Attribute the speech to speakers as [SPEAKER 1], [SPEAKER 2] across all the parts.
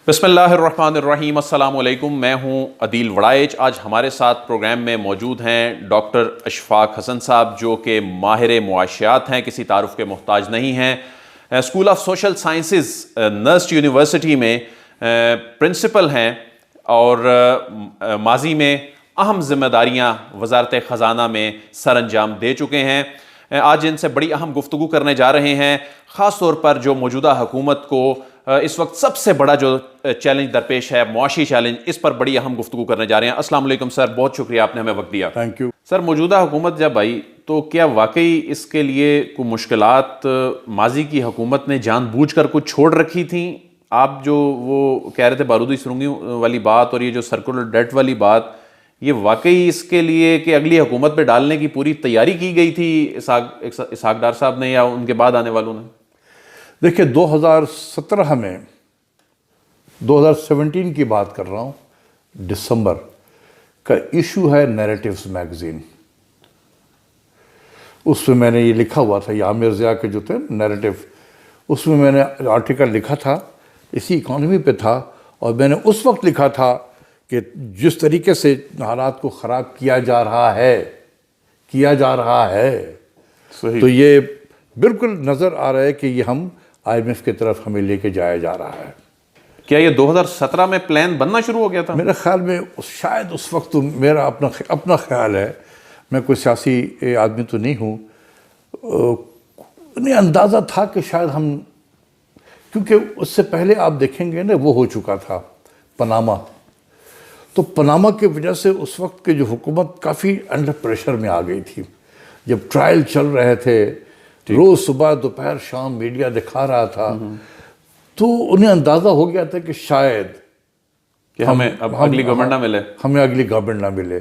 [SPEAKER 1] बिस्मिल्लाहिर्रहमानिर्रहीम अस्सलाम वालेकुम। मैं हूं अदील वड़ाइच। आज हमारे साथ प्रोग्राम में मौजूद हैं डॉक्टर अशफाक हसन साहब, जो कि माहिर मुआशियात हैं, किसी तारुफ के मोहताज नहीं हैं। School of social sciences Nernst university में प्रिंसिपल हैं और माजी में अहम जिम्मेदारियां वजारत ख़जाना में सर अंजाम दे चुके हैं। आज इनसे बड़ी अहम गुफ्तगू करने जा रहे हैं, ख़ास तौर पर जो मौजूदा हुकूमत को इस वक्त सबसे बड़ा जो चैलेंज दरपेश है, मुआशी चैलेंज, इस पर बड़ी अहम गुफ्तगू करने जा रहे हैं। अस्सलाम वालेकुम सर, बहुत शुक्रिया आपने हमें वक्त दिया।
[SPEAKER 2] थैंक यू
[SPEAKER 1] सर, मौजूदा हुकूमत जब आई तो क्या वाकई इसके लिए कोई मुश्किलात माजी की हुकूमत ने जानबूझकर कुछ छोड़ रखी थी? आप जो वो कह रहे थे बारूदी सुरंगी वाली बात और ये जो सर्कुलर डेट वाली बात, ये वाकई इसके लिए कि अगली हुकूमत पे डालने की पूरी तैयारी की गई थी इसहाक डार साहब ने या उनके बाद आने वालों ने?
[SPEAKER 2] देखिए, 2017 में 2017 की बात कर रहा हूँ, दिसंबर का इशू है नैरेटिव्स मैगजीन। उसमें मैंने ये लिखा हुआ था, ये आमिर ज़िया के जो थे नैरेटिव, उसमें मैंने आर्टिकल लिखा था, इसी इकॉनमी पे था। और मैंने उस वक्त लिखा था कि जिस तरीके से हालात को ख़राब किया जा रहा है
[SPEAKER 1] सही।
[SPEAKER 2] तो ये बिल्कुल नज़र आ रहा है कि ये हम IMF की तरफ हमें लेके जाया जा रहा है।
[SPEAKER 1] क्या ये 2017 में प्लान बनना शुरू हो गया था?
[SPEAKER 2] मेरे ख्याल में शायद उस वक्त तो मेरा अपना ख्याल है, मैं कोई सियासी आदमी तो नहीं हूँ, उन्हें अंदाज़ा था कि शायद हम, क्योंकि उससे पहले आप देखेंगे ना, वो हो चुका था पनामा। तो पनामा की वजह से उस वक्त की जो हुकूमत काफ़ी अंडर प्रेशर में आ गई थी। जब ट्रायल चल रहे थे, रोज़ सुबह दोपहर शाम मीडिया दिखा रहा था, तो उन्हें अंदाज़ा हो गया था कि शायद
[SPEAKER 1] कि हमें अगली गवर्नमेंट ना मिले,
[SPEAKER 2] हमें अगली गवर्नमेंट ना मिले।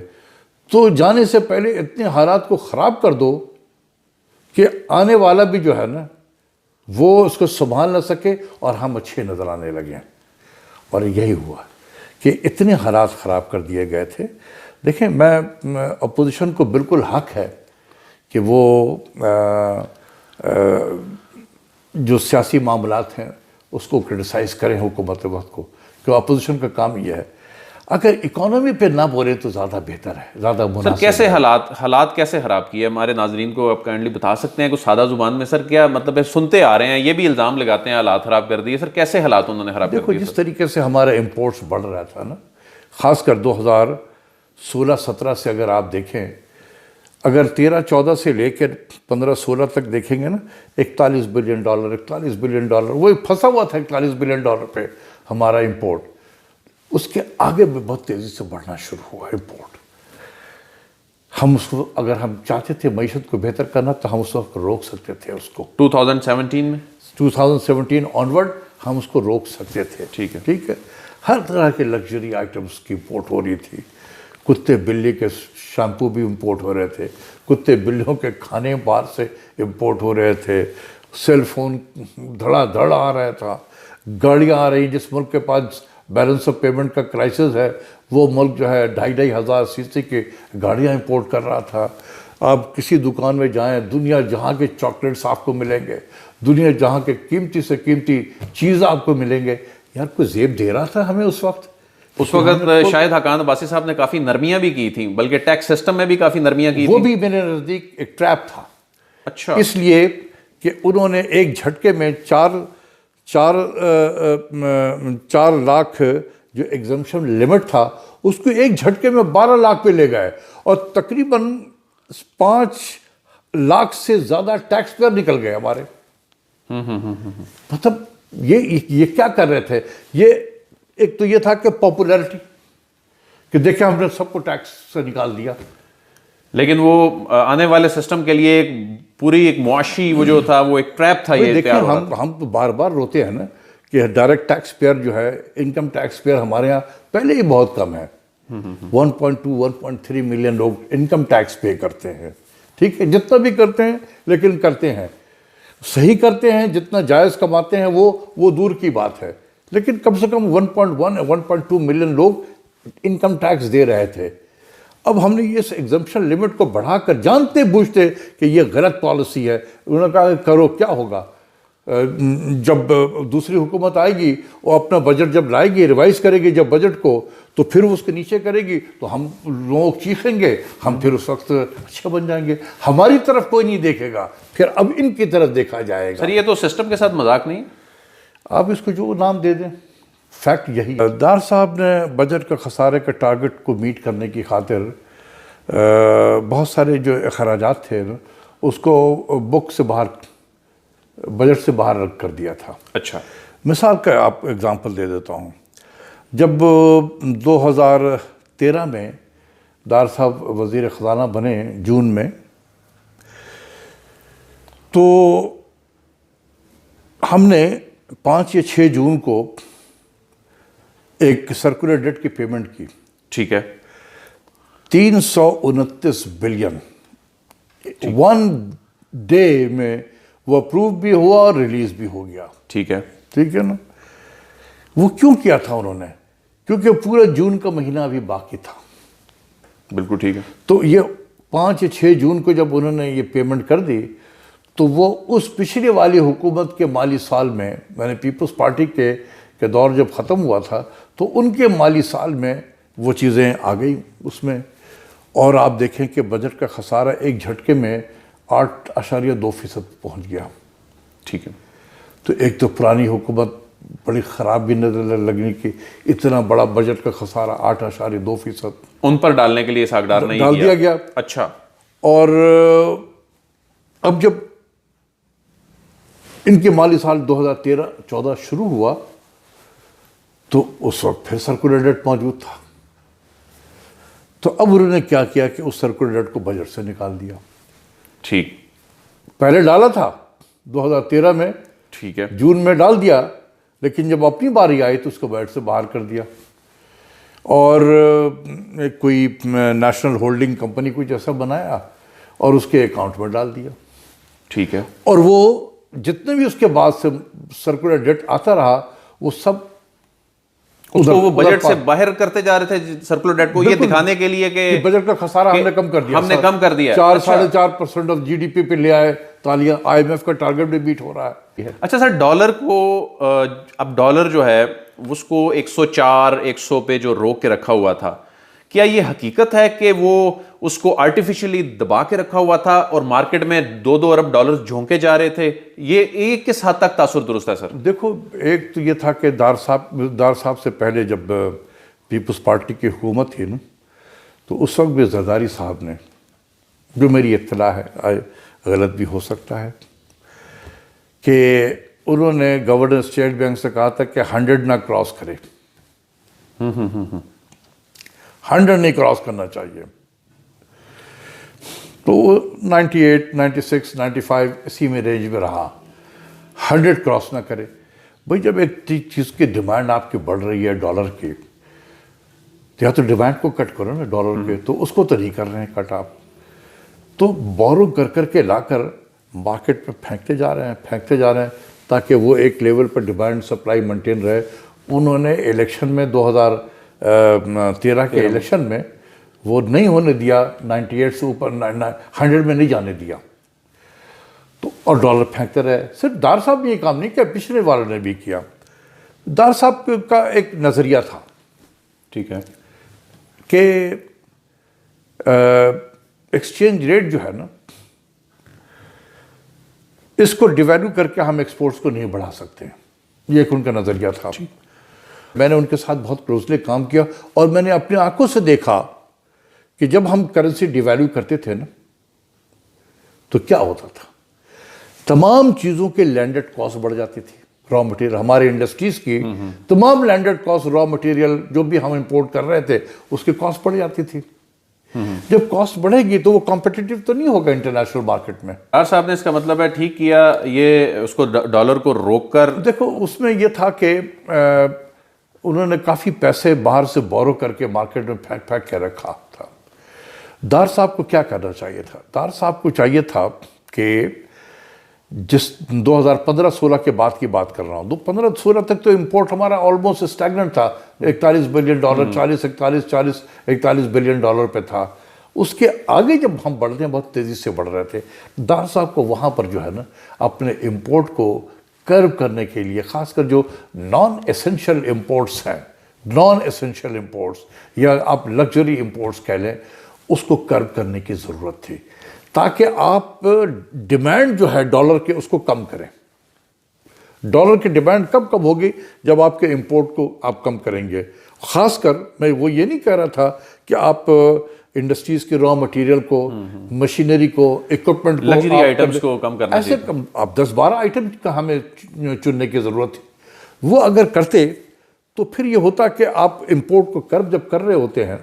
[SPEAKER 2] तो जाने से पहले इतने हालात को ख़राब कर दो कि आने वाला भी जो है ना, वो उसको संभाल ना सके और हम अच्छे नज़र आने लगे। और यही हुआ कि इतने हालात ख़राब कर दिए गए थे। देखें, मैं अपोजिशन को बिल्कुल हक है कि वो जो सियासी मामलात हैं उसको क्रिटिसाइज़ करें हुकूमत वक्त को, क्योंकि अपोजिशन का काम ये है। अगर इकोनॉमी पे ना बोले तो ज़्यादा बेहतर है, ज़्यादा मुनासिब।
[SPEAKER 1] सर, कैसे हालात कैसे ख़राब किए? हमारे नाजरीन को आप काइंडली बता सकते हैं कुछ सादा जुबान में? सर, क्या मतलब है, सुनते आ रहे हैं, ये भी इल्ज़ाम लगाते हैं हालात ख़राब कर दिए। सर, कैसे हालात उन्होंने ख़राब कर दिए?
[SPEAKER 2] देखो, जिस तरीके से हमारा इम्पोर्ट्स बढ़ रहा था ना, ख़ासकर 2016-17 से अगर आप देखें, अगर 13-14 से लेकर 15-16 तक देखेंगे ना, $41 बिलियन, $41 बिलियन, वो फंसा हुआ था $41 बिलियन पे हमारा इंपोर्ट। उसके आगे भी बहुत तेज़ी से बढ़ना शुरू हुआ इंपोर्ट। हम उसको, अगर हम चाहते थे मईशत को बेहतर करना, तो हम उस वक्त रोक सकते थे उसको। 2017 ऑनवर्ड हम उसको रोक सकते थे।
[SPEAKER 1] ठीक है,
[SPEAKER 2] ठीक है। हर तरह के लग्जरी आइटम्स की इंपोर्ट हो रही थी। कुत्ते बिल्ली के शैम्पू भी इंपोर्ट हो रहे थे, कुत्ते बिल्लियों के खाने बाहर से इंपोर्ट हो रहे थे, सेल फोन धड़ाधड़ आ रहा था, गाड़ियाँ आ रही। जिस मुल्क के पास बैलेंस ऑफ पेमेंट का क्राइसिस है, वो मुल्क जो है 2,500 सीसी की गाड़ियाँ इंपोर्ट कर रहा था। आप किसी दुकान में जाएं, दुनिया जहाँ के चॉकलेट्स आपको मिलेंगे, दुनिया जहाँ के कीमती से कीमती चीज़ आपको मिलेंगे। यार, कोई जेब दे रहा था हमें उस वक्त
[SPEAKER 1] शायद हकान अब्बासी साहब ने काफ़ी नरमियाँ भी की थी, बल्कि टैक्स सिस्टम में भी काफ़ी नरमियाँ की थी।
[SPEAKER 2] वो भी मेरे नज़दीक एक ट्रैप था।
[SPEAKER 1] अच्छा।
[SPEAKER 2] इसलिए कि उन्होंने एक झटके में 4 लाख जो एग्जम्पशन लिमिट था, उसको एक झटके में 12 लाख पे ले गए, और तकरीबन 5 लाख से ज़्यादा टैक्स पेयर निकल गए हमारे। मतलब ये क्या कर रहे थे? ये एक तो ये था कि पॉपुलैरिटी, कि देखिए हमने सबको टैक्स से निकाल दिया।
[SPEAKER 1] लेकिन वो आने वाले सिस्टम के लिए एक मुआशी वो जो था, वो एक ट्रैप था। ये
[SPEAKER 2] देखिए, हम तो बार बार रोते हैं ना कि डायरेक्ट टैक्स पेयर जो है, इनकम टैक्स पेयर हमारे यहाँ पहले ही बहुत कम है। 1.2-1.3 मिलियन लोग इनकम टैक्स पे करते हैं। ठीक है, जितना भी करते हैं, लेकिन करते हैं, सही करते हैं, जितना जायज़ कमाते हैं वो दूर की बात है। लेकिन कम से कम 1.1-1.2 मिलियन लोग इनकम टैक्स दे रहे थे। अब हमने ये एग्जम्पशन लिमिट को बढ़ाकर, जानते बूझते कि ये गलत पॉलिसी है, उन्होंने कहा करो, क्या होगा? जब दूसरी हुकूमत आएगी वो अपना बजट जब लाएगी, रिवाइज करेगी जब बजट को, तो फिर वो उसके नीचे करेगी तो हम लोग चीखेंगे, हम फिर उस वक्त अच्छे बन जाएंगे। हमारी तरफ कोई नहीं देखेगा, फिर अब इनकी तरफ देखा जाएगा।
[SPEAKER 1] सर ये तो सिस्टम के साथ मजाक नहीं?
[SPEAKER 2] आप इसको जो नाम दे दें, फैक्ट यही है। दार साहब ने बजट का खसारे के टारगेट को मीट करने की खातिर बहुत सारे जो अखराजात थे ना, उसको बुक से बाहर, बजट से बाहर रख कर दिया था।
[SPEAKER 1] अच्छा,
[SPEAKER 2] मिसाल का आप एग्जांपल दे देता हूँ। जब 2013 में दार साहब वज़ीर ख़ज़ाना बने जून में, तो हमने 5 या 6 जून को एक सर्कुलर डेट की पेमेंट की।
[SPEAKER 1] ठीक है।
[SPEAKER 2] 329 बिलियन वन डे में वो अप्रूव भी हुआ और रिलीज भी हो गया।
[SPEAKER 1] ठीक है।
[SPEAKER 2] ठीक है ना। वो क्यों किया था उन्होंने? क्योंकि पूरा जून का महीना अभी बाकी था।
[SPEAKER 1] बिल्कुल ठीक है।
[SPEAKER 2] तो ये 5 या 6 जून को जब उन्होंने ये पेमेंट कर दी, तो वो उस पिछले वाली हुकूमत के माली साल में, मैंने पीपल्स पार्टी के दौर जब ख़त्म हुआ था, तो उनके माली साल में वो चीज़ें आ गई उसमें। और आप देखें कि बजट का खसारा एक झटके में 8.2% पहुँच गया।
[SPEAKER 1] ठीक है।
[SPEAKER 2] तो एक तो पुरानी हुकूमत बड़ी ख़राब भी नजर लगने की, इतना बड़ा बजट का खसारा 8.2%
[SPEAKER 1] उन पर डालने के लिए सागदार नहीं
[SPEAKER 2] डाल दिया गया।
[SPEAKER 1] अच्छा।
[SPEAKER 2] और अब जब इनके माली साल 2013-14 शुरू हुआ, तो उस वक्त फिर सर्कुलर डेट मौजूद था। तो अब उन्होंने क्या किया कि उस सर्कुलर डेट को बजट से निकाल दिया।
[SPEAKER 1] ठीक।
[SPEAKER 2] पहले डाला था 2013 में,
[SPEAKER 1] ठीक है,
[SPEAKER 2] जून में डाल दिया, लेकिन जब अपनी बारी आई तो उसको बजट से बाहर कर दिया और कोई नेशनल होल्डिंग कंपनी कुछ ऐसा बनाया और उसके अकाउंट में डाल दिया।
[SPEAKER 1] ठीक है।
[SPEAKER 2] और वो जितने भी उसके बाद से सर्कुलर डेट आता रहा, वो सब
[SPEAKER 1] उसको वो बजट से बाहर करते जा रहे थे सर्कुलर डेट को, ये दिखाने के लिए कि
[SPEAKER 2] बजट का खसारा हमने कम कर दिया।
[SPEAKER 1] हमने कम कर दिया।
[SPEAKER 2] 4-4.5% ऑफ जीडीपी पे ले आए, तालियां। IMF का टारगेट भी बीट हो रहा है।
[SPEAKER 1] अच्छा सर, डॉलर को अब डॉलर जो है उसको 104-100 पे जो रोक के रखा हुआ था, क्या ये हकीकत है कि वो उसको आर्टिफिशियली दबा के रखा हुआ था और मार्केट में 2-2 अरब डॉलर झोंके जा रहे थे? ये किस हद तक तासुर दुरुस्त है सर?
[SPEAKER 2] देखो, एक तो ये था कि दार साहब से पहले जब पीपल्स पार्टी की हुकूमत थी ना, तो उस वक्त भी जरदारी साहब ने, जो मेरी इत्तला है, गलत भी हो सकता है, कि उन्होंने गवर्नर स्टेट बैंक से कहा था कि 100 ना क्रॉस करे। 100 नहीं क्रॉस करना चाहिए। तो 98, 96, 95 इसी में रेंज में रहा, 100 क्रॉस ना करे। भाई जब एक चीज़ की डिमांड आपकी बढ़ रही है डॉलर की, तो या तो डिमांड को कट करो ना डॉलर के, तो उसको तो नहीं कर रहे हैं कट आप, तो बोरो कर करके लाकर मार्केट में फेंकते जा रहे हैं ताकि वो एक लेवल पर डिमांड सप्लाई मेंटेन रहे। उन्होंने इलेक्शन में 2013 के इलेक्शन में वो नहीं होने दिया, 98 से ऊपर 100 में नहीं जाने दिया, तो और डॉलर फेंकते रहे। सिर्फ दार साहब ने ये काम नहीं किया, पिछले वालों ने भी किया। दार साहब का एक नज़रिया था,
[SPEAKER 1] ठीक है,
[SPEAKER 2] कि एक्सचेंज रेट जो है ना, इसको डिवैल्यू करके हम एक्सपोर्ट्स को नहीं बढ़ा सकते। ये एक उनका नज़रिया था। मैंने उनके साथ बहुत क्लोजली काम किया और मैंने अपनी आंखों से देखा कि जब हम करेंसी डिवैल्यू करते थे ना, तो क्या होता था, तमाम चीज़ों के लैंडेड कॉस्ट बढ़ जाती थी। रॉ मटेरियल, हमारे इंडस्ट्रीज़ की तमाम लैंडेड कॉस्ट, रॉ मटेरियल जो भी हम इंपोर्ट कर रहे थे, उसकी कॉस्ट बढ़ जाती थी। जब कॉस्ट बढ़ेगी तो वो कॉम्पिटिटिव तो नहीं होगा इंटरनेशनल मार्केट में।
[SPEAKER 1] दार साहब ने इसका मतलब है ठीक किया, ये उसको डॉलर को रोक कर।
[SPEAKER 2] देखो, उसमें ये था कि उन्होंने काफ़ी पैसे बाहर से बोरो करके मार्केट में फेंक के रखा था। दार साहब को क्या करना चाहिए था? दार साहब को चाहिए था कि जिस 2015-16 के बाद की बात कर रहा हूँ, 2015-16 तक तो इंपोर्ट हमारा ऑलमोस्ट स्टैग्नेंट था, $41 बिलियन, 41 बिलियन डॉलर पे था। उसके आगे जब हम बढ़ते हैं, बहुत तेज़ी से बढ़ रहे थे। दार साहब को वहाँ पर जो है ना, अपने इंपोर्ट को कर्व करने के लिए, खासकर जो नॉन एसेंशियल इंपोर्ट्स हैं, नॉन एसेंशियल इंपोर्ट्स या आप लग्जरी इंपोर्ट्स कह लें, उसको कर्व करने की ज़रूरत थी, ताकि आप डिमांड जो है डॉलर के उसको कम करें। डॉलर की डिमांड कब कब होगी? जब आपके इंपोर्ट को आप कम करेंगे। ख़ासकर मैं वो ये नहीं कह रहा था कि आप इंडस्ट्रीज़ के रॉ मटेरियल को, मशीनरी को, इक्विपमेंट को,
[SPEAKER 1] लग्जरी आइटम्स को कम करना
[SPEAKER 2] ऐसे कम, आप 10-12 आइटम का हमें चुनने की ज़रूरत थी। वो अगर करते तो फिर ये होता कि आप इंपोर्ट को कर्व जब कर रहे होते हैं,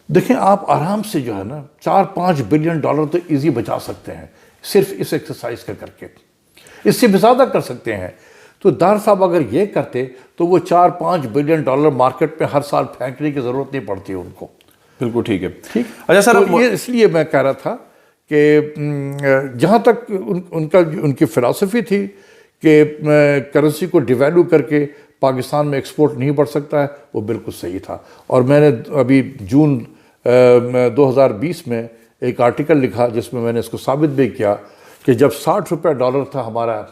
[SPEAKER 2] देखें आप आराम से जो है ना 4-5 बिलियन डॉलर तो इजी बचा सकते हैं सिर्फ इस एक्सरसाइज का करके, इससे भी ज़्यादा कर सकते हैं। तो दार साहब अगर ये करते तो वो 4-5 बिलियन डॉलर मार्केट में हर साल फेंकने की ज़रूरत नहीं पड़ती उनको।
[SPEAKER 1] बिल्कुल ठीक है।
[SPEAKER 2] ठीक,
[SPEAKER 1] अच्छा सर,
[SPEAKER 2] तो ये इसलिए मैं कह रहा था कि जहाँ तक उनकी फ़िलॉसफी थी कि करेंसी को डिवैल्यू करके पाकिस्तान में एक्सपोर्ट नहीं बढ़ सकता है, वो बिल्कुल सही था। और मैंने अभी जून 2020 में एक आर्टिकल लिखा जिसमें मैंने इसको साबित भी किया कि जब 60 रुपये डॉलर था हमारा,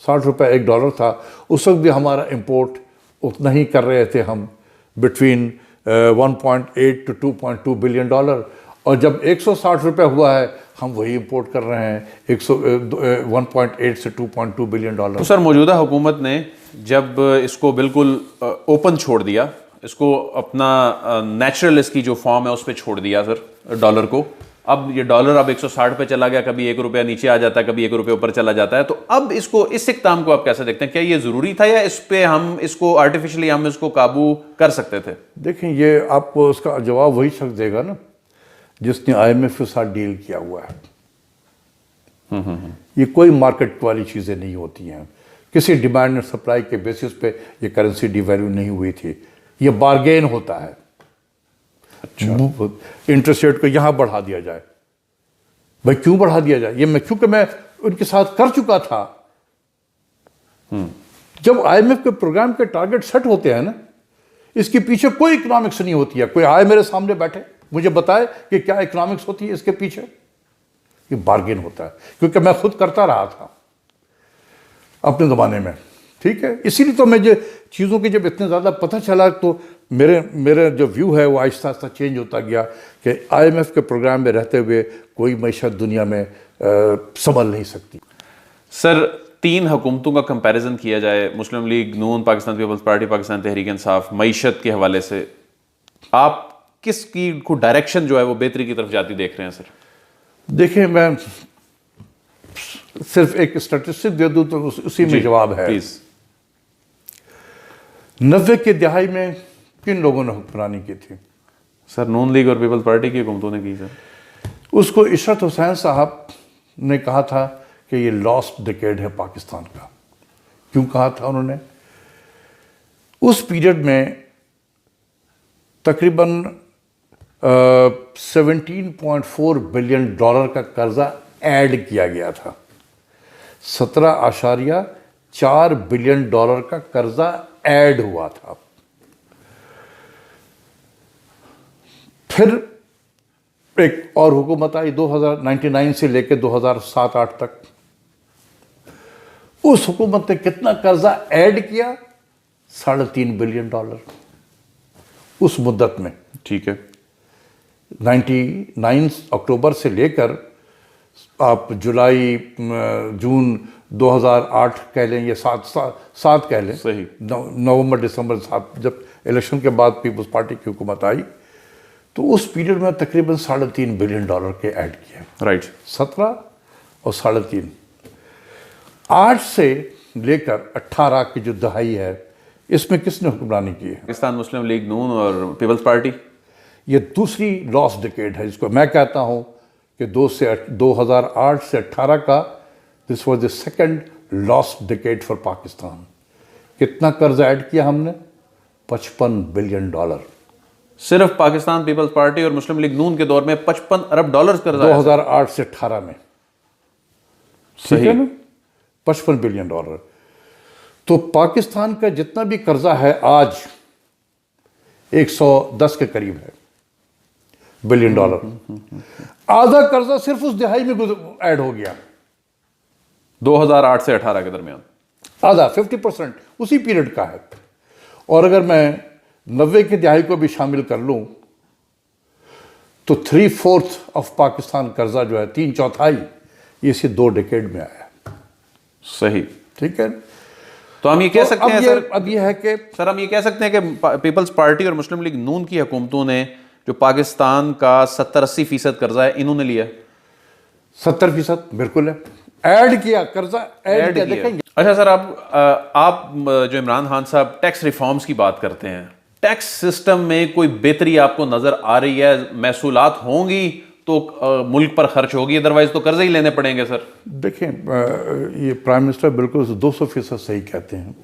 [SPEAKER 2] 60 रुपये एक डॉलर था, उस वक्त भी हमारा इंपोर्ट उतना ही कर रहे थे हम, बिटवीन 1.8 to 2.2 बिलियन डॉलर। और जब 160 रुपये हुआ है हम वही इंपोर्ट कर रहे हैं 1.8 से 2.2 बिलियन डॉलर।
[SPEAKER 1] तो सर मौजूदा हुकूमत ने जब इसको बिल्कुल ओपन छोड़ दिया, इसको अपना नेचुरल इसकी जो फॉर्म है उस पर छोड़ दिया सर डॉलर को, अब ये डॉलर अब 160 पे चला गया, कभी 1 रुपया नीचे आ जाता है, कभी 1 रुपये ऊपर चला जाता है, तो अब इसको, इस इक़दाम को आप कैसे देखते हैं? क्या ये ज़रूरी था या इस पे हम इसको आर्टिफिशियली हम इसको काबू कर सकते थे?
[SPEAKER 2] देखें, ये आपको उसका जवाब वही शख्स देगा ना जिसने IMF के साथ डील किया हुआ है। ये कोई मार्केट वाली चीज़ें नहीं होती हैं, किसी डिमांड और सप्लाई के बेसिस पे ये करेंसी डिवैल्यू नहीं हुई थी, ये बार्गेन होता है। अच्छा, इंटरेस्ट रेट को यहाँ बढ़ा दिया जाए, भाई क्यों बढ़ा दिया जाए? ये क्योंकि मैं उनके साथ कर चुका था। जब IMF के प्रोग्राम के टारगेट सेट होते हैं ना, इसके पीछे कोई इकोनॉमिक्स नहीं होती है। कोई आए मेरे सामने बैठे मुझे बताए कि क्या इकोनॉमिक्स होती है इसके पीछे, ये बार्गेन होता है, क्योंकि मैं खुद करता रहा था अपने ज़माने में। ठीक है, इसीलिए तो मैं जो चीज़ों की जब इतने ज़्यादा पता चला तो मेरे जो व्यू है वो आहिस्ता आहिस्ता चेंज होता गया कि IMF के प्रोग्राम में रहते हुए कोई मईशत दुनिया में संभल नहीं सकती।
[SPEAKER 1] सर 3 हुकूमतों का कंपैरिजन किया जाए, मुस्लिम लीग नून, पाकिस्तान पीपल्स पार्टी, पाकिस्तान तहरीक इंसाफ, मईशत के हवाले से आप किसकी को डायरेक्शन जो है वो बेहतरी की तरफ जाती देख रहे हैं सर?
[SPEAKER 2] देखिए, मैं सिर्फ एक स्टैटिस्टिक दे दूं तो उसी में जवाब है।
[SPEAKER 1] प्लीज।
[SPEAKER 2] 90 की दहाई में किन लोगों ने हुक्मरानी की थी?
[SPEAKER 1] सर नून लीग और पीपल्स पार्टी की हुकूमतों ने की सर।
[SPEAKER 2] उसको इशरत हुसैन साहब ने कहा था कि ये लॉस्ट डिकेड है पाकिस्तान का। क्यों कहा था उन्होंने? उस पीरियड में तकरीबन 17.4 बिलियन डॉलर का कर्जा ऐड किया गया था। 17.4 बिलियन डॉलर का कर्जा ऐड हुआ था। फिर एक और हुकूमत आई 2099 से लेकर 2007-8 तक। उस हुकूमत ने कितना कर्जा ऐड किया? 3.5 बिलियन डॉलर उस मुद्दत में।
[SPEAKER 1] ठीक है,
[SPEAKER 2] 99 अक्टूबर से लेकर आप जुलाई जून 2008 कह लें या 7 कह लें,
[SPEAKER 1] सही,
[SPEAKER 2] नवंबर दिसंबर 7, जब इलेक्शन के बाद पीपल्स पार्टी की हुकूमत आई तो उस पीरियड में तकरीबन 3.5 बिलियन डॉलर के ऐड किए।
[SPEAKER 1] राइट।
[SPEAKER 2] 17 और 3.5, 8 से लेकर 18 की जो दहाई है इसमें किसने हुक्मरानी की है?
[SPEAKER 1] पाकिस्तान मुस्लिम लीग नून और पीपल्स पार्टी।
[SPEAKER 2] ये दूसरी लॉस्ट डिकेड है, जिसको मैं कहता हूं कि 2008 से 18 का this was the second lost decade for Pakistan. कितना कर्ज ऐड किया हमने? 55 बिलियन डॉलर।
[SPEAKER 1] सिर्फ पाकिस्तान पीपल्स पार्टी और मुस्लिम लीग नून के दौर में 55 अरब डॉलर कर्जा
[SPEAKER 2] 2008 से 18 में। ठीक है ना, 55 बिलियन डॉलर। तो पाकिस्तान का जितना भी कर्जा है आज 110 के करीब है बिलियन डॉलर। आधा कर्जा सिर्फ उस दिहाई में ऐड हो गया
[SPEAKER 1] 2008 से 18 के दरमियान।
[SPEAKER 2] आधा 50% उसी पीरियड का है। और अगर मैं 90 की दहाई को भी शामिल कर लूं तो 3/4 ऑफ पाकिस्तान कर्जा जो है, 3/4 ये इसी 2 डेकेड में आया।
[SPEAKER 1] सही।
[SPEAKER 2] ठीक है।
[SPEAKER 1] तो हम ये कह सकते हैं सर,
[SPEAKER 2] अब ये है कि
[SPEAKER 1] सर हम ये कह सकते हैं कि पीपल्स पार्टी और मुस्लिम लीग नून की हुकूमतों ने जो पाकिस्तान का 70-80% कर्जा है इन्होंने लिया।
[SPEAKER 2] 70% बिल्कुल है, ऐड किया कर्जा, ऐड किया। देखेंगे।
[SPEAKER 1] अच्छा सर, आप जो इमरान खान साहब टैक्स रिफॉर्म्स की बात करते हैं, टैक्स सिस्टम में कोई बेहतरी आपको नजर आ रही है? महसूलात होंगी तो मुल्क पर खर्च होगी, अदरवाइज तो कर्जे ही लेने पड़ेंगे सर।
[SPEAKER 2] देखें, ये प्राइम मिनिस्टर बिल्कुल 200% सही कहते हैं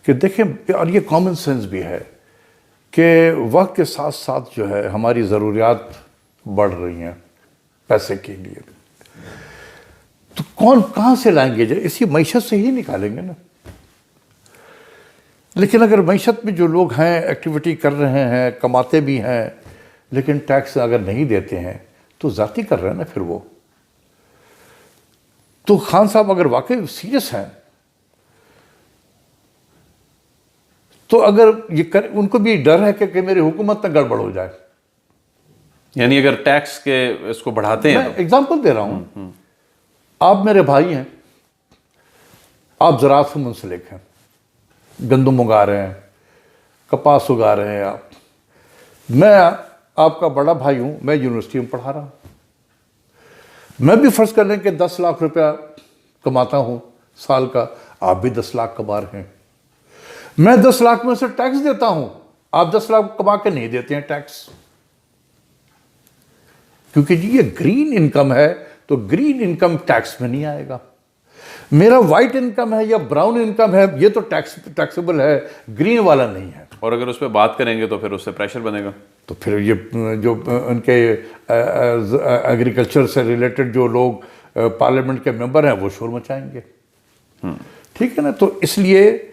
[SPEAKER 2] कि देखें, और ये कॉमन सेंस भी है कि वक्त के साथ साथ जो है हमारी ज़रूरियात बढ़ रही हैं पैसे के लिए, तो कौन कहाँ से लाएंगे? जो इसी मईशत से ही निकालेंगे ना। लेकिन अगर मईशत में जो लोग हैं, एक्टिविटी कर रहे हैं, कमाते भी हैं, लेकिन टैक्स अगर नहीं देते हैं तो ज़ाती कर रहे हैं ना फिर वो। तो खान साहब अगर वाकई सीरियस हैं तो अगर ये कर, उनको भी डर है कि मेरी हुकूमत में गड़बड़ हो जाए।
[SPEAKER 1] यानी अगर टैक्स के इसको बढ़ाते हैं
[SPEAKER 2] मैं एग्जाम्पल दे रहा हूं, आप मेरे भाई हैं, आप ज़राअत से मुंसलिक हैं, गंदम उगा रहे हैं, कपास उगा रहे हैं आप। मैं आपका बड़ा भाई हूं, मैं यूनिवर्सिटी में पढ़ा रहा हूं। मैं भी फर्ज कर लें कि 10 लाख रुपया कमाता हूं साल का, आप भी 10 लाख कमा रहे हैं। मैं 10 लाख में से टैक्स देता हूं, आप 10 लाख कमा के नहीं देते हैं टैक्स, क्योंकि जी ये ग्रीन इनकम है, तो ग्रीन इनकम टैक्स में नहीं आएगा। मेरा वाइट इनकम है या ब्राउन इनकम है, ये तो टैक्सेबल है, ग्रीन वाला नहीं है।
[SPEAKER 1] और अगर उस पर बात करेंगे तो फिर उससे प्रेशर बनेगा।
[SPEAKER 2] तो फिर ये जो उनके एग्रीकल्चर से रिलेटेड जो लोग पार्लियामेंट के मेंबर हैं वो शोर मचाएंगे। ठीक है ना। तो इसलिए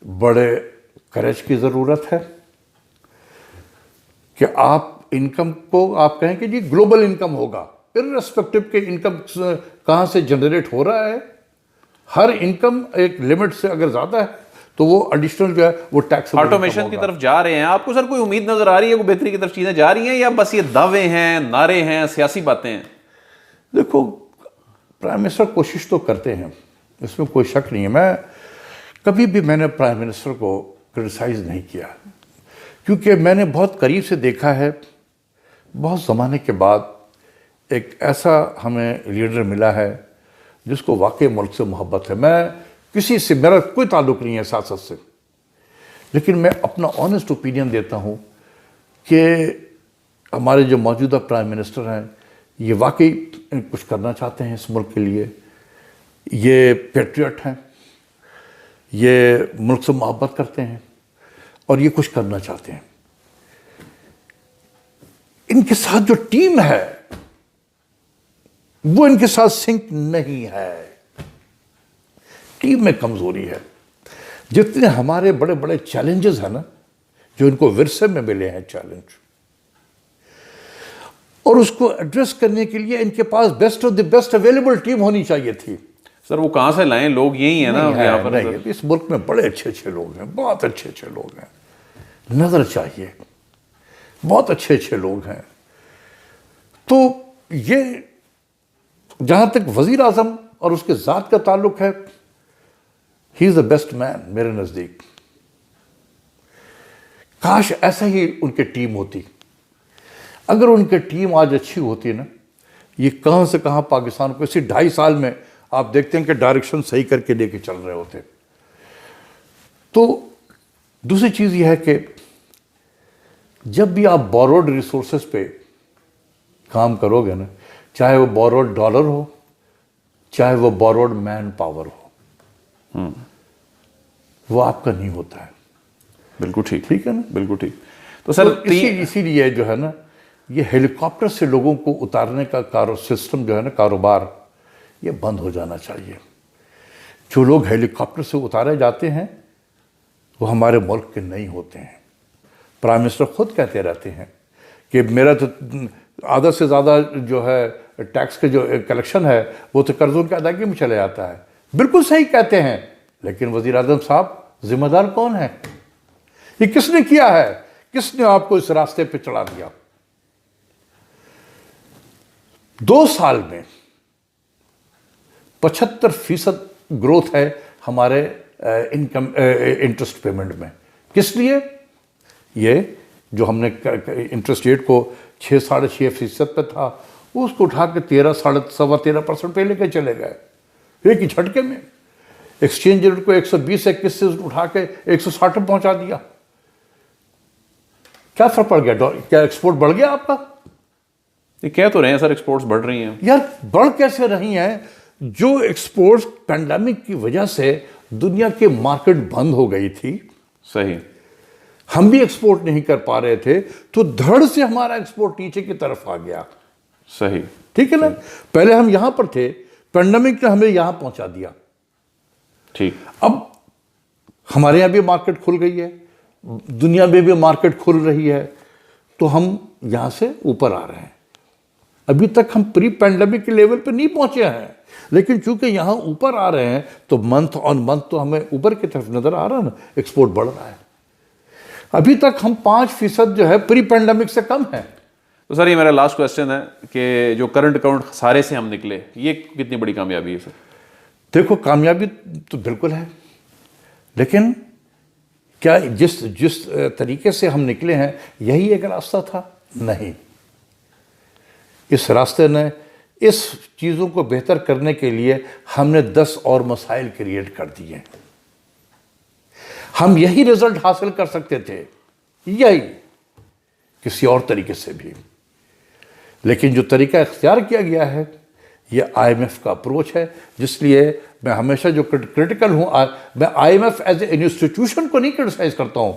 [SPEAKER 2] बड़े करेज की ज़रूरत है कि आप इनकम को आप कहें कि जी ग्लोबल इनकम होगा, इर्रेस्पेक्टिव के इनकम कहाँ से जनरेट हो रहा है। हर इनकम एक लिमिट से अगर ज़्यादा है तो वो एडिशनल जो है वो टैक्स
[SPEAKER 1] ऑटोमेशन की तरफ जा रहे हैं। आपको सर कोई उम्मीद नजर आ रही है, कोई बेहतरी की तरफ चीजें जा रही हैं, या बस ये दावे हैं, नारे हैं, सियासी बातें हैं?
[SPEAKER 2] देखो, प्राइम मिनिस्टर कोशिश तो करते हैं, इसमें कोई शक नहीं है। मैं कभी भी मैंने प्राइम मिनिस्टर को क्रिटिसाइज़ नहीं किया, क्योंकि मैंने बहुत करीब से देखा है। बहुत ज़माने के बाद एक ऐसा हमें लीडर मिला है जिसको वाकई मुल्क से मोहब्बत है। मैं किसी से, मेरा कोई ताल्लुक़ नहीं है सियासत से, लेकिन मैं अपना ऑनेस्ट ओपिनियन देता हूँ कि हमारे जो मौजूदा प्राइम मिनिस्टर हैं ये वाकई कुछ करना चाहते हैं इस मुल्क के लिए। ये पेट्रियट हैं, ये मुल्क से मोहब्बत करते हैं और ये कुछ करना चाहते हैं। इनके साथ जो टीम है वो इनके साथ सिंक नहीं है, टीम में कमजोरी है। जितने हमारे बड़े बड़े चैलेंजेस हैं ना, जो इनको विरसे में मिले हैं चैलेंज, और उसको एड्रेस करने के लिए इनके पास best of the best available team होनी चाहिए थी।
[SPEAKER 1] सर वो कहां से लाएं? लोग यही है ना यहाँ पर।
[SPEAKER 2] नहीं, इस मुल्क में बड़े अच्छे अच्छे लोग हैं, बहुत अच्छे अच्छे लोग हैं, नजर चाहिए, बहुत अच्छे अच्छे लोग हैं। तो ये जहां तक वजीर आजम और उसके ज़ात का ताल्लुक है, he is the best man मेरे नज़दीक। काश ऐसा ही उनकी टीम होती। अगर उनकी टीम आज अच्छी होती ना, ये कहां से कहां पाकिस्तान को इसी 2.5 साल में आप देखते हैं कि डायरेक्शन सही करके लेके चल रहे होते। तो दूसरी चीज़ यह है कि जब भी आप बोरोड रिसोर्सेज पे काम करोगे ना, चाहे वो बोरोड डॉलर हो, चाहे वो बोरोड मैन पावर हो, वो आपका नहीं होता है।
[SPEAKER 1] बिल्कुल ठीक,
[SPEAKER 2] ठीक है ना,
[SPEAKER 1] बिल्कुल ठीक। तो सर
[SPEAKER 2] तो इसीलिए जो है ना, ये हेलीकॉप्टर से लोगों को उतारने का सिस्टम जो है ना, कारोबार, ये बंद हो जाना चाहिए। जो लोग हेलीकॉप्टर से उतारे जाते हैं वो हमारे मुल्क के नहीं होते हैं। प्राइम मिनिस्टर खुद कहते रहते हैं कि मेरा तो आधा से ज़्यादा जो है टैक्स के जो कलेक्शन है वो तो कर्जों की अदायगी में चले जाता है। बिल्कुल सही कहते हैं, लेकिन वजीर आजम साहब, जिम्मेदार कौन है? ये किसने किया है? किसने आपको इस रास्ते पे चढ़ा दिया? 2 साल में 75% ग्रोथ है हमारे इनकम इंटरेस्ट पेमेंट में। किस लिए? ये जो हमने इंटरेस्ट रेट को 6-6.5% पे था, उसको उठा के 13-13.25% पे लेके चले गए एक ही झटके में। एक्सचेंज रेट को 120-121 से उठा के 160 पे पहुंचा दिया। क्या फर्क पड़ गया? क्या एक्सपोर्ट बढ़ गया आपका?
[SPEAKER 1] ये कह तो रहे हैं सर एक्सपोर्ट्स बढ़ रही हैं।
[SPEAKER 2] यार बढ़ कैसे रही हैं? जो एक्सपोर्ट्स पैंडेमिक की वजह से दुनिया के मार्केट बंद हो गई थी,
[SPEAKER 1] सही,
[SPEAKER 2] हम भी एक्सपोर्ट नहीं कर पा रहे थे, तो धड़ से हमारा एक्सपोर्ट नीचे की तरफ आ गया।
[SPEAKER 1] सही,
[SPEAKER 2] ठीक है ना? पहले हम यहां पर थे, पैंडेमिक ने हमें यहां पहुंचा दिया।
[SPEAKER 1] ठीक,
[SPEAKER 2] अब हमारे यहां भी मार्केट खुल गई है, दुनिया में भी मार्केट खुल रही है, तो हम यहां से ऊपर आ रहे हैं। अभी तक हम प्री पैंडेमिक के लेवल पे नहीं पहुंचे हैं, लेकिन चूंकि यहां ऊपर आ रहे हैं तो मंथ ऑन मंथ तो हमें ऊपर की तरफ नजर आ रहा है ना, एक्सपोर्ट बढ़ रहा है। अभी तक हम 5% जो है प्री पैंडेमिक से कम है।
[SPEAKER 1] तो सर ये मेरा लास्ट क्वेश्चन है कि जो करंट अकाउंट सारे से हम निकले, ये कितनी बड़ी कामयाबी है सर?
[SPEAKER 2] देखो, कामयाबी तो बिल्कुल है, लेकिन क्या जिस तरीके से हम निकले हैं यही एक रास्ता था? नहीं। इस रास्ते ने इस चीज़ों को बेहतर करने के लिए हमने 10 और मसाइल क्रिएट कर दिए। हम यही रिजल्ट हासिल कर सकते थे, यही किसी और तरीके से भी, लेकिन जो तरीका इख्तियार किया गया है ये IMF का अप्रोच है। जिसलिए मैं हमेशा जो क्रिटिकल हूं, मैं IMF एज ए इंस्टीट्यूशन को नहीं क्रिटिसाइज करता हूं।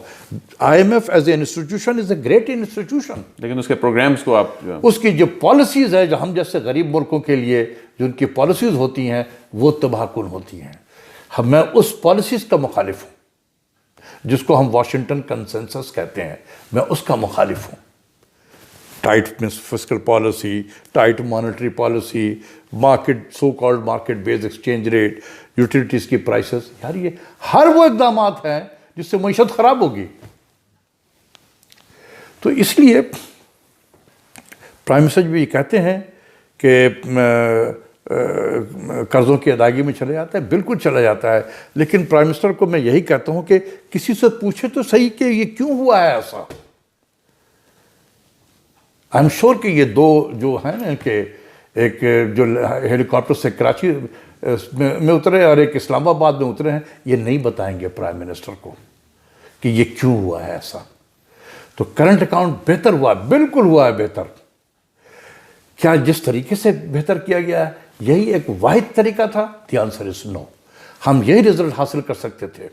[SPEAKER 2] IMF as a institution is a great institution,
[SPEAKER 1] लेकिन उसके प्रोग्राम्स को आप
[SPEAKER 2] उसकी जो पॉलिसीज है, जो हम जैसे गरीब मुल्कों के लिए जो उनकी पॉलिसीज होती हैं वो तबाहकुन होती हैं। मैं उस पॉलिसीज का मुखालिफ हूं जिसको हम वाशिंगटन कंसेंसस कहते हैं, मैं उसका मुखालिफ हूं। Tight fiscal policy, tight monetary policy, market, so called market based exchange rate, utilities की प्राइसेस, यार ये हर वो इकदाम हैं जिससे मईशत खराब होगी। तो इसलिए प्राइम मिनिस्टर भी कहते हैं कि कर्जों की अदायगी में चला जाता है, बिल्कुल चला जाता है, लेकिन प्राइम मिनिस्टर को मैं यही कहता हूं कि किसी से पूछे तो सही कि ये क्यों हुआ है ऐसा। आई एम श्योर कि ये दो जो है ना, कि एक जो हेलीकॉप्टर से कराची में उतरे और एक इस्लामाबाद में उतरे हैं, ये नहीं बताएंगे प्राइम मिनिस्टर को कि ये क्यों हुआ है ऐसा। तो करंट अकाउंट बेहतर हुआ, बिल्कुल हुआ है बेहतर। क्या जिस तरीके से बेहतर किया गया है यही एक वाहिद तरीका था? The answer is no. हम यही रिजल्ट हासिल कर सकते थे,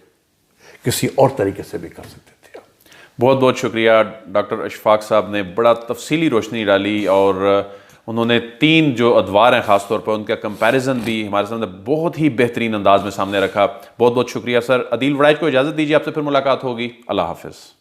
[SPEAKER 2] किसी और तरीके से भी कर सकते थे।
[SPEAKER 1] बहुत बहुत शुक्रिया डॉक्टर अशफाक साहब ने बड़ा तफसीली रोशनी डाली, और उन्होंने 3 जो अदवार हैं ख़ास तौर पर उनका कंपैरिजन भी हमारे सामने बहुत ही बेहतरीन अंदाज में सामने रखा। बहुत बहुत शुक्रिया सर। अदील वड़ाइच को इजाज़त दीजिए, आपसे फिर मुलाकात होगी। अल्लाह हाफ़िज़।